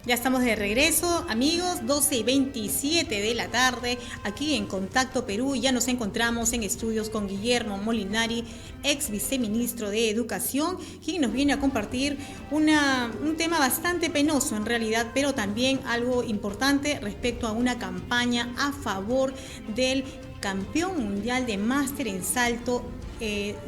Ya estamos de regreso, amigos, 12:27 de la tarde, aquí en Contacto Perú. Ya nos encontramos en estudios con Guillermo Molinari, ex viceministro de Educación, quien nos viene a compartir un tema bastante penoso en realidad, pero también algo importante respecto a una campaña a favor del campeón mundial de máster en salto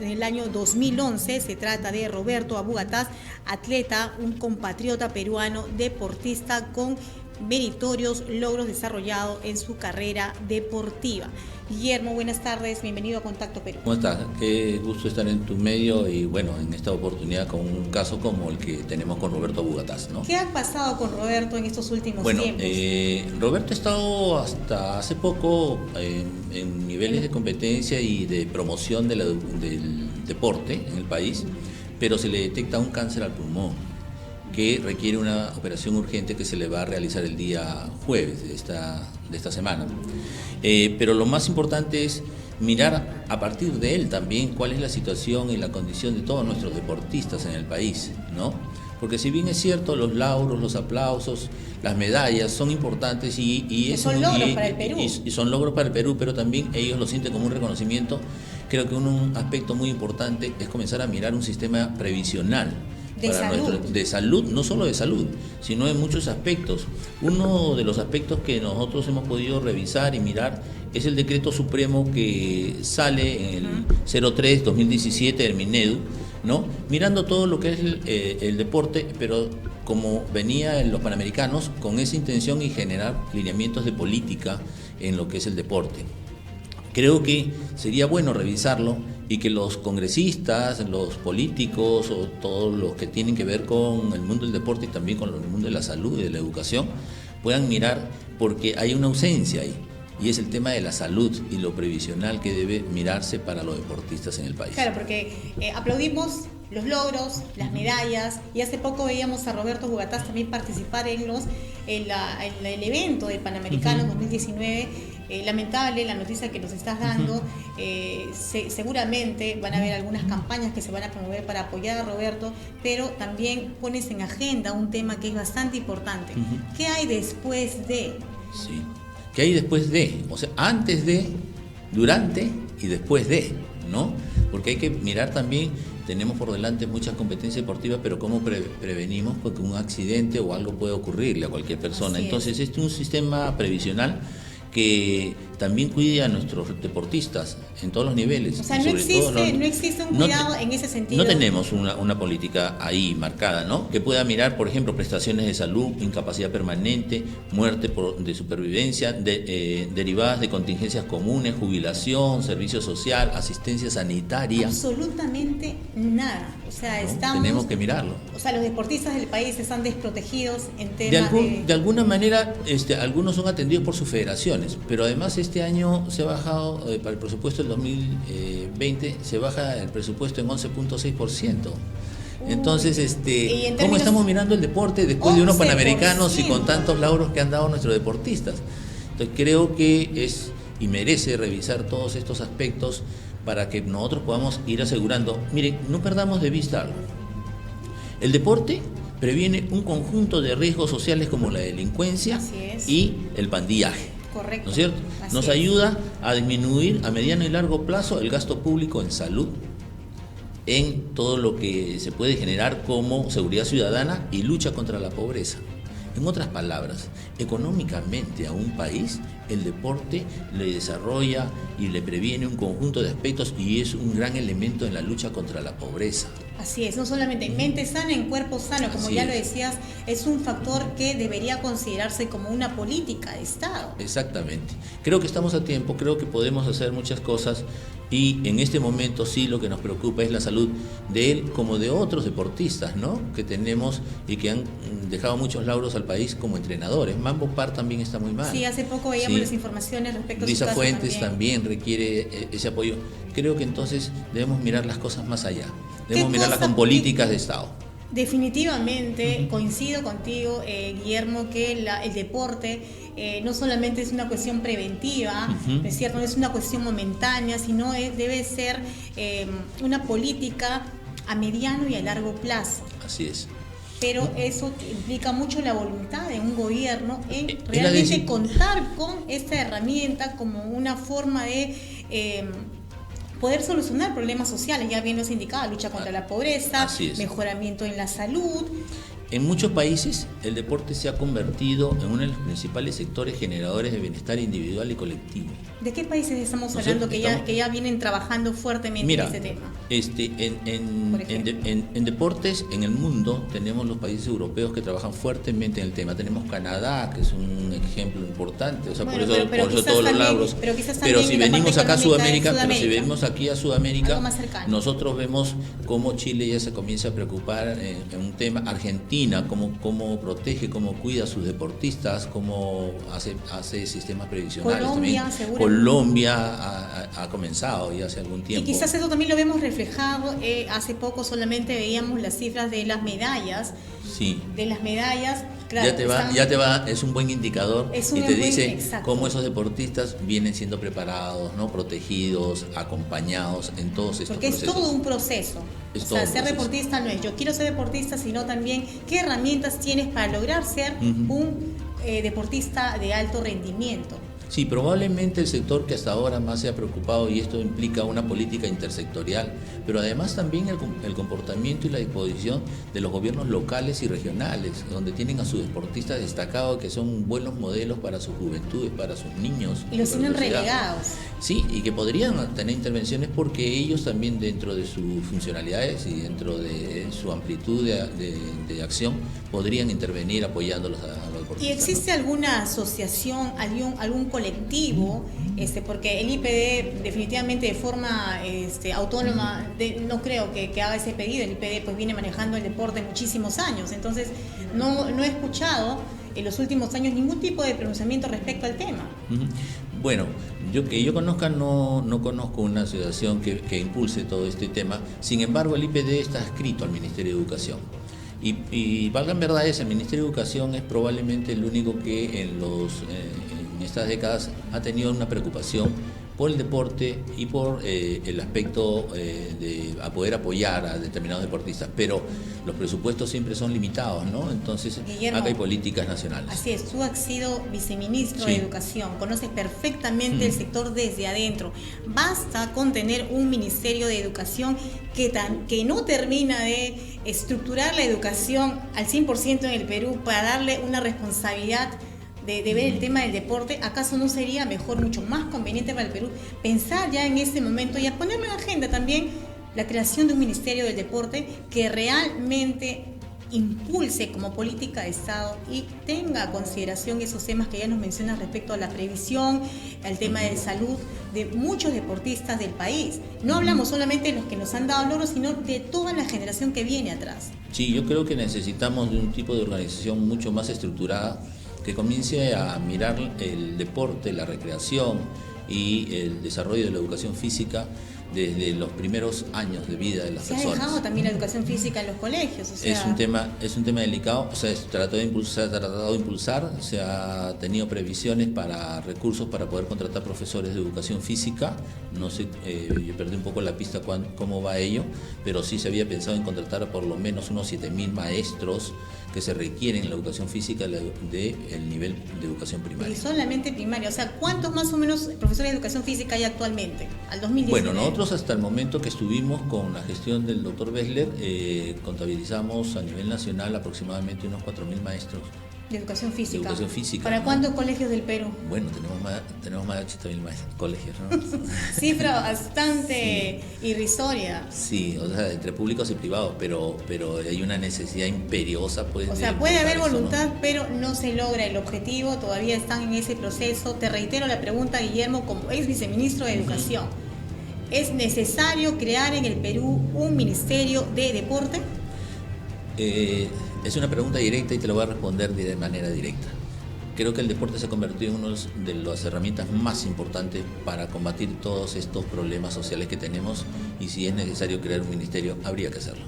del año 2011. Se trata de Roberto Abugataz, atleta, un compatriota peruano, deportista con meritorios logros desarrollados en su carrera deportiva. Guillermo, buenas tardes, bienvenido a Contacto Perú. ¿Cómo estás? Qué gusto estar en tu medio y bueno, en esta oportunidad con un caso como el que tenemos con Roberto Abugataz, ¿no? ¿Qué ha pasado con Roberto en estos últimos tiempos? Roberto ha estado hasta hace poco en niveles de competencia y de promoción del deporte en el país, pero se le detecta un cáncer al pulmón que requiere una operación urgente que se le va a realizar el día jueves de esta semana. Pero lo más importante es mirar a partir de él también cuál es la situación y la condición de todos nuestros deportistas en el país, ¿no? Porque si bien es cierto, los lauros, los aplausos, las medallas son importantes y son logros para el Perú. Y son logros para el Perú, pero también ellos lo sienten como un reconocimiento. Creo que un aspecto muy importante es comenzar a mirar un sistema previsional de salud, no solo de salud, sino de muchos aspectos. Uno de los aspectos que nosotros hemos podido revisar y mirar es el decreto supremo que sale en el 03-2017 del Minedu, ¿no? Mirando todo lo que es el deporte, pero como venía en los Panamericanos, con esa intención y generar lineamientos de política en lo que es el deporte. Creo que sería bueno revisarlo y que los congresistas, los políticos o todos los que tienen que ver con el mundo del deporte y también con el mundo de la salud y de la educación puedan mirar, porque hay una ausencia ahí, y es el tema de la salud y lo previsional que debe mirarse para los deportistas en el país. Claro, porque aplaudimos los logros, las medallas, y hace poco veíamos a Roberto Abugataz también participar en el evento del Panamericano 2019. Lamentable la noticia que nos estás dando. Seguramente van a haber algunas campañas que se van a promover para apoyar a Roberto, pero también pones en agenda un tema que es bastante importante. ¿Qué hay después de? Sí, ¿qué hay después de? O sea, antes de, durante y después de, ¿no? Porque hay que mirar también, tenemos por delante muchas competencias deportivas, pero ¿cómo prevenimos? Porque un accidente o algo puede ocurrirle a cualquier persona. Entonces, este es un sistema previsional que también cuide a nuestros deportistas en todos los niveles. O sea, no existe un cuidado en ese sentido. No tenemos una política ahí marcada, ¿no? Que pueda mirar, por ejemplo, prestaciones de salud, incapacidad permanente, muerte de supervivencia, derivadas de contingencias comunes, jubilación, servicio social, asistencia sanitaria. Absolutamente nada. O sea, ¿no? Tenemos que mirarlo. O sea, los deportistas del país están desprotegidos en temas de alguna manera, algunos son atendidos por sus federaciones, pero además este año se ha bajado, para el presupuesto del 2020, se baja el presupuesto en 11.6%. Entonces, ¿cómo estamos mirando el deporte después de unos Panamericanos y con tantos lauros que han dado nuestros deportistas? Entonces, creo que es y merece revisar todos estos aspectos para que nosotros podamos ir asegurando. Miren, no perdamos de vista algo. El deporte previene un conjunto de riesgos sociales como la delincuencia y el pandillaje. Correcto. ¿No es cierto? Nos ayuda a disminuir a mediano y largo plazo el gasto público en salud, en todo lo que se puede generar como seguridad ciudadana y lucha contra la pobreza. En otras palabras, económicamente a un país, el deporte le desarrolla y le previene un conjunto de aspectos y es un gran elemento en la lucha contra la pobreza. Así es, no solamente en mente sana, en cuerpo sano, como ya lo decías, es un factor que debería considerarse como una política de Estado. Exactamente. Creo que estamos a tiempo, creo que podemos hacer muchas cosas y en este momento sí lo que nos preocupa es la salud de él como de otros deportistas, ¿no? Que tenemos y que han dejado muchos lauros al país como entrenadores. Mambo Par también está muy mal. Sí, hace poco veíamos las informaciones respecto a Lisa su caso Fuentes también requiere ese apoyo. Creo que entonces debemos mirar las cosas más allá. Debemos mirarlas con políticas de Estado. Definitivamente coincido contigo, Guillermo, que el deporte no solamente es una cuestión preventiva, es cierto, no es una cuestión momentánea, sino debe ser una política a mediano y a largo plazo. Así es. pero eso implica mucho la voluntad de un gobierno en realmente contar con esta herramienta como una forma de poder solucionar problemas sociales, ya bien los indicaba, lucha contra la pobreza, mejoramiento en la salud. En muchos países el deporte se ha convertido en uno de los principales sectores generadores de bienestar individual y colectivo. ¿De qué países estamos hablando que ya vienen trabajando fuertemente en este tema? En deportes en el mundo tenemos los países europeos que trabajan fuertemente en el tema. Tenemos Canadá, que es un ejemplo importante, o sea, por eso todos los lagros. Pero si venimos acá a Sudamérica, nosotros vemos cómo Chile ya se comienza a preocupar en un tema. Argentina, cómo protege, cómo cuida a sus deportistas, cómo hace sistemas previsionales. Colombia ha comenzado ya hace algún tiempo. Y quizás eso también lo vemos reflejado. Hace poco solamente veíamos las cifras de las medallas. Sí. De las medallas. Claro, ya te va, es un buen indicador y te dice cómo esos deportistas vienen siendo preparados, ¿no? Protegidos, acompañados en todos estos procesos. Porque es todo un proceso. Ser deportista no es yo quiero ser deportista, sino también qué herramientas tienes para lograr ser un deportista de alto rendimiento. Sí, probablemente el sector que hasta ahora más se ha preocupado, y esto implica una política intersectorial, pero además también el comportamiento y la disposición de los gobiernos locales y regionales, donde tienen a sus deportistas destacados que son buenos modelos para sus juventudes, para sus niños. Y los tienen relegados. Sí, y que podrían tener intervenciones porque ellos también dentro de sus funcionalidades y dentro de su amplitud de acción podrían intervenir apoyándolos a los deportistas. ¿Y existe alguna asociación, algún colectivo? Porque el IPD definitivamente de forma autónoma no creo que haga ese pedido. El IPD pues viene manejando el deporte muchísimos años, entonces no he escuchado en los últimos años ningún tipo de pronunciamiento respecto al tema. Bueno, que yo conozca no conozco una asociación que impulse todo este tema. Sin embargo, el IPD está adscrito al Ministerio de Educación. Y valgan verdades, el Ministerio de Educación es probablemente el único que en estas décadas ha tenido una preocupación por el deporte y por el aspecto de poder apoyar a determinados deportistas, pero los presupuestos siempre son limitados, ¿no? Entonces, Guillermo, acá hay políticas nacionales. Así es, tú has sido viceministro de Educación, conoces perfectamente el sector desde adentro. Basta con tener un Ministerio de Educación que no termina de estructurar la educación al 100% en el Perú para darle una responsabilidad de ver el tema del deporte. ¿Acaso no sería mejor, mucho más conveniente para el Perú, pensar ya en este momento y a ponerlo en agenda también la creación de un Ministerio del Deporte que realmente impulse como política de Estado y tenga a consideración esos temas que ya nos mencionas respecto a la previsión, al tema de salud de muchos deportistas del país? No hablamos solamente de los que nos han dado logros, sino de toda la generación que viene atrás. Sí, yo creo que necesitamos de un tipo de organización mucho más estructurada que comience a mirar el deporte, la recreación y el desarrollo de la educación física desde los primeros años de vida de las personas. Se ha dejado también la educación física en los colegios. Es un tema delicado, se ha tratado de impulsar, se ha tenido previsiones para recursos para poder contratar profesores de educación física. No sé, yo perdí un poco la pista cómo va ello, pero sí se había pensado en contratar por lo menos unos 7.000 maestros que se requieren en la educación física del nivel de educación primaria. Y solamente primaria, o sea, ¿cuántos más o menos profesores de educación física hay actualmente, al 2019? Bueno, nosotros hasta el momento que estuvimos con la gestión del doctor Bessler, contabilizamos a nivel nacional aproximadamente unos 4.000 maestros. De educación física. De educación física. ¿Para cuántos colegios del Perú? Bueno, tenemos más de 80.000 colegios, ¿no? Cifra bastante irrisoria. Sí, o sea, entre públicos y privados, pero hay una necesidad imperiosa. Pues, o sea, puede haber voluntad, ¿no? Pero no se logra el objetivo, todavía están en ese proceso. Te reitero la pregunta, Guillermo, como ex viceministro de Educación. ¿Es necesario crear en el Perú un ministerio de deporte? Es una pregunta directa y te la voy a responder de manera directa. Creo que el deporte se ha convertido en una de las herramientas más importantes para combatir todos estos problemas sociales que tenemos, y si es necesario crear un ministerio, habría que hacerlo.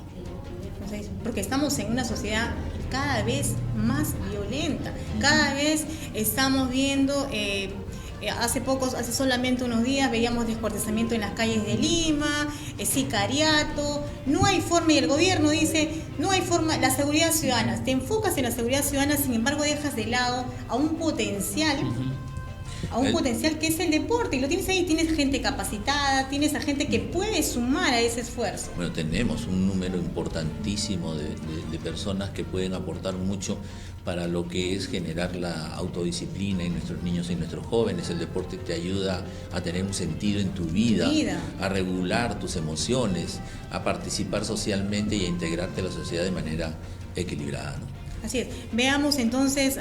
Porque estamos en una sociedad cada vez más violenta, cada vez estamos viendo... hace solamente unos días veíamos descuartizamiento en las calles de Lima, sicariato, no hay forma, y el gobierno dice no hay forma, la seguridad ciudadana, te enfocas en la seguridad ciudadana, sin embargo dejas de lado a un potencial, potencial que es el deporte, y lo tienes ahí, tienes gente capacitada, tienes a gente que puede sumar a ese esfuerzo. Bueno, tenemos un número importantísimo de personas que pueden aportar mucho para lo que es generar la autodisciplina en nuestros niños y nuestros jóvenes. El deporte te ayuda a tener un sentido en tu vida, a regular tus emociones, a participar socialmente y a integrarte a la sociedad de manera equilibrada, ¿no? Así es. Veamos entonces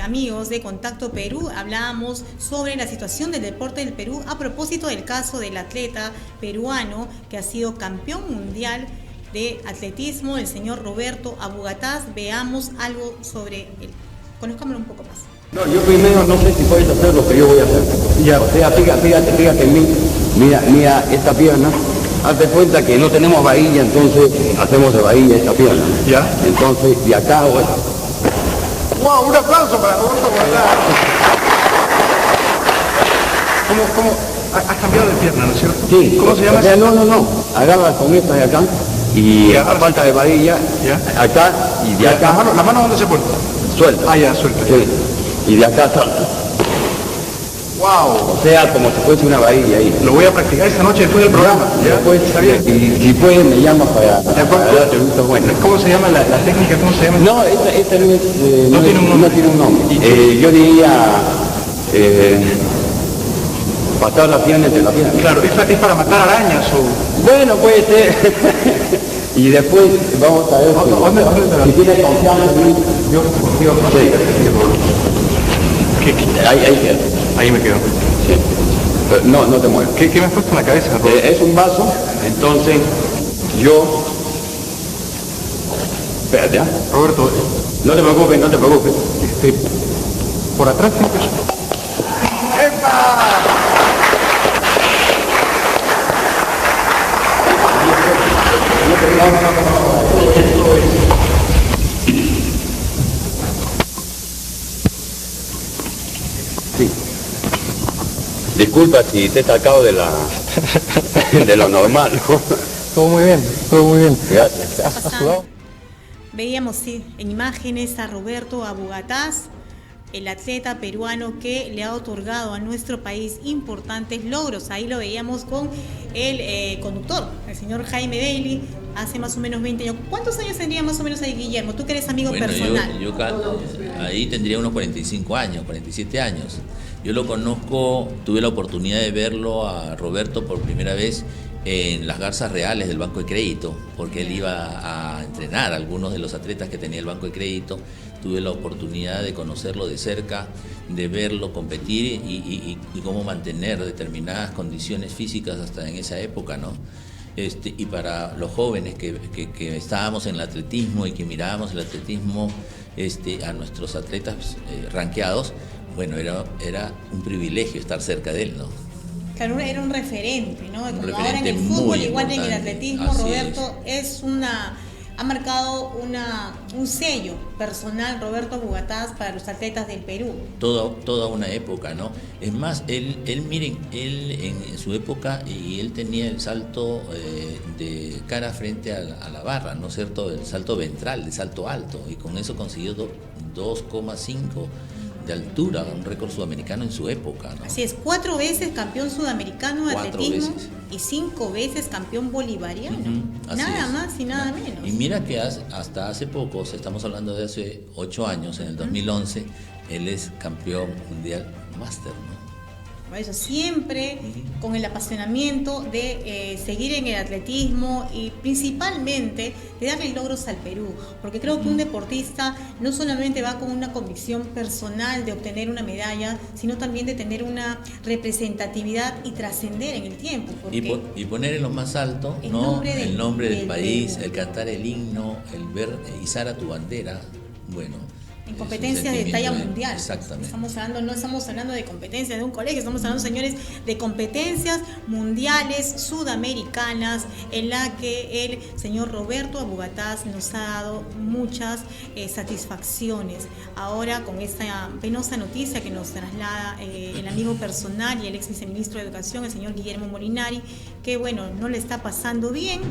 amigos de Contacto Perú, hablábamos sobre la situación del deporte del Perú a propósito del caso del atleta peruano que ha sido campeón mundial de atletismo, el señor Roberto Abugataz. Veamos algo sobre él. Conozcámoslo un poco más. No, yo primero no sé si puedes hacer lo que yo voy a hacer. Ya. O sea, fíjate en mí. Mira esta pierna. Hazte cuenta que no tenemos bahilla, entonces hacemos de bahilla esta pierna. Ya. Entonces, de acá o esto. ¡Wow! Un aplauso para Roberto Abugataz. ¿Cómo? Has cambiado de pierna, ¿no es cierto? Sí. ¿Cómo se llama? O sea, no. Agarras con esta de acá y a falta de varilla, acá y de acá. ¿La mano dónde se pone? Suelta. Ah, ya, suelta. Sí. Y de acá salta. ¡Wow! O sea, como si fuese una varilla ahí. Lo voy a practicar esta noche después del programa. Después, ¿Está bien? Y si puedes me llamas para darte un gusto bueno. ¿Cómo se llama la técnica? ¿Cómo se llama? No, esta no, no tiene un nombre. No tiene un nombre. Yo diría patar la pierna entre la pierna. Claro, es para matar arañas o... Bueno, puede ser. Y después vamos a ver si tiene confianza en mí. Yo sí. Ahí me quedo. Sí. Pero no te muevas. ¿Qué me has puesto en la cabeza? Es un vaso, entonces yo... Espérate, ¿ah? Roberto, No te preocupes. por atrás siempre... ¡Epa! Sí. Disculpa si te he sacado de lo normal, ¿no? Todo muy bien. Gracias. ¿Has sudado? Veíamos en imágenes a Roberto Abugataz, el atleta peruano que le ha otorgado a nuestro país importantes logros. Ahí lo veíamos con el conductor, el señor Jaime Bailey, hace más o menos 20 años. ¿Cuántos años tendría más o menos ahí, Guillermo? Tú que eres amigo personal. Yo ahí tendría unos 45 años, 47 años. Yo lo conozco, tuve la oportunidad de verlo a Roberto por primera vez en las garzas reales del Banco de Crédito, porque él iba a entrenar a algunos de los atletas que tenía el Banco de Crédito. Tuve la oportunidad de conocerlo de cerca, de verlo competir y cómo mantener determinadas condiciones físicas hasta en esa época, ¿no? Y para los jóvenes que estábamos en el atletismo y que mirábamos el atletismo a nuestros atletas rankeados, bueno, era un privilegio estar cerca de él, ¿no? Claro, era un referente, ¿no? Como referente ahora en el fútbol, igual en el importante. atletismo, Así Roberto ha marcado un sello personal, Roberto Abugataz, para los atletas del Perú. Toda una época, ¿no? Es más, él en su época, y él tenía el salto de cara frente a la barra, ¿no es cierto? El salto ventral, de salto alto, y con eso consiguió 2,5 de altura, un récord sudamericano en su época, ¿no? Así es, 4 veces campeón sudamericano de atletismo y 5 veces campeón bolivariano. Nada más y nada menos. Y mira que hasta hace poco, estamos hablando de hace 8 años, en el 2011, él es campeón mundial máster, ¿no? Por eso siempre con el apasionamiento de seguir en el atletismo y principalmente de darle logros al Perú, porque creo que un deportista no solamente va con una convicción personal de obtener una medalla, sino también de tener una representatividad y trascender en el tiempo. Y poner en lo más alto el nombre del país, el cantar el himno, el ver izar a tu bandera, bueno. En competencias de talla mundial. Exactamente. No estamos hablando de competencias de un colegio, estamos hablando, señores, de competencias mundiales sudamericanas en la que el señor Roberto Abugataz nos ha dado muchas satisfacciones. Ahora, con esta penosa noticia que nos traslada el amigo personal y el ex viceministro de Educación, el señor Guillermo Molinari, que bueno, no le está pasando bien.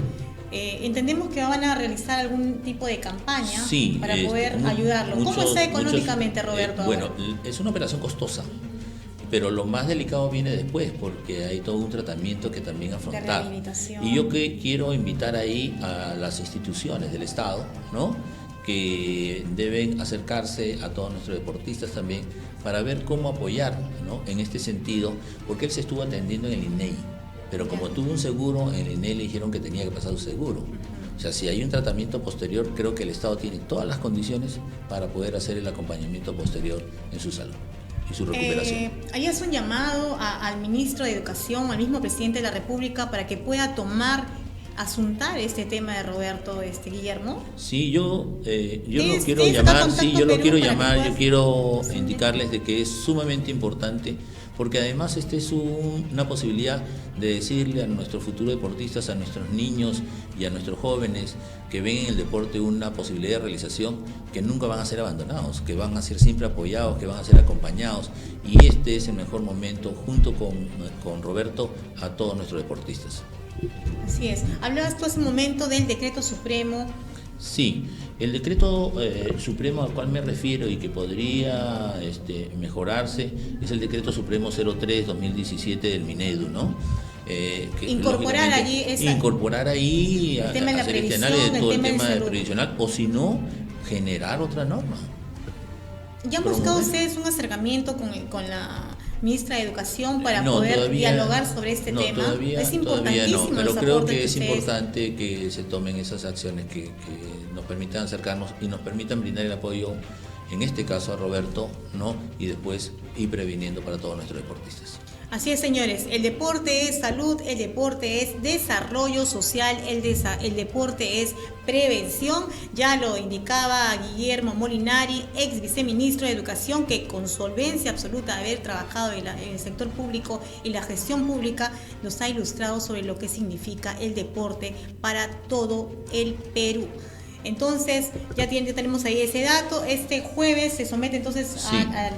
entendemos que van a realizar algún tipo de campaña sí, para poder ayudarlo. ¿Cómo está económicamente, Roberto? Bueno, es una operación costosa, pero lo más delicado viene después, porque hay todo un tratamiento que también afrontar. De rehabilitación. Y yo que quiero invitar ahí a las instituciones del Estado, ¿no?, que deben acercarse a todos nuestros deportistas también para ver cómo apoyar, ¿no?, en este sentido, porque él se estuvo atendiendo en el INEI, pero como tuvo un seguro, en el INEI le dijeron que tenía que pasar su seguro. O sea, si hay un tratamiento posterior, creo que el Estado tiene todas las condiciones para poder hacer el acompañamiento posterior en su salud y su recuperación. ¿Hay un llamado al ministro de Educación, al mismo presidente de la República, para que pueda asuntar este tema de Roberto Guillermo? Sí, yo lo quiero llamar, yo quiero indicarles de que es sumamente importante, porque además es una posibilidad de decirle a nuestros futuros deportistas, a nuestros niños y a nuestros jóvenes que ven en el deporte una posibilidad de realización, que nunca van a ser abandonados, que van a ser siempre apoyados, que van a ser acompañados, y este es el mejor momento, junto con Roberto, a todos nuestros deportistas. Así es. Hablabas tú hace un momento del decreto supremo. Sí, el decreto supremo al cual me refiero y que podría mejorarse es el decreto supremo 03-2017 del Minedu, ¿no? Incorporar allí el tema de la previsión, todo el tema de previsional, o si no, generar otra norma. ¿Ya han buscado ustedes un acercamiento con la ministra de Educación para poder dialogar sobre este tema? Todavía, es importantísimo, no, pero creo que es importante que se tomen esas acciones que nos permitan acercarnos y nos permitan brindar el apoyo, en este caso a Roberto, ¿no?, y después ir previniendo para todos nuestros deportistas. Así es, señores, el deporte es salud, el deporte es desarrollo social, el deporte es prevención. Ya lo indicaba Guillermo Molinari, ex viceministro de Educación, que con solvencia absoluta de haber trabajado en el sector público y la gestión pública, nos ha ilustrado sobre lo que significa el deporte para todo el Perú. Entonces, ya tenemos ahí ese dato. Este jueves se somete entonces a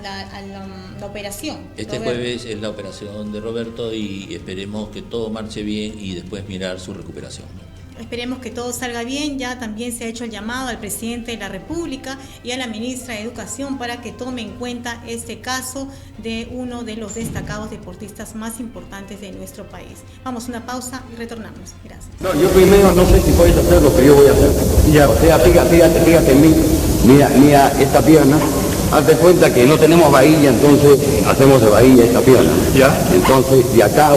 la operación. Este jueves es la operación de Roberto y esperemos que todo marche bien y después mirar su recuperación. Esperemos que todo salga bien. Ya también se ha hecho el llamado al presidente de la República y a la ministra de Educación para que tome en cuenta este caso de uno de los destacados deportistas más importantes de nuestro país. Vamos a una pausa y retornamos. Gracias. No, yo primero no sé si puedes hacer lo que yo voy a hacer. Ya. O sea, fíjate en mí. Mira esta pierna. Hazte cuenta que no tenemos vahilla, entonces hacemos de vahilla esta pierna. Ya. Entonces, de acá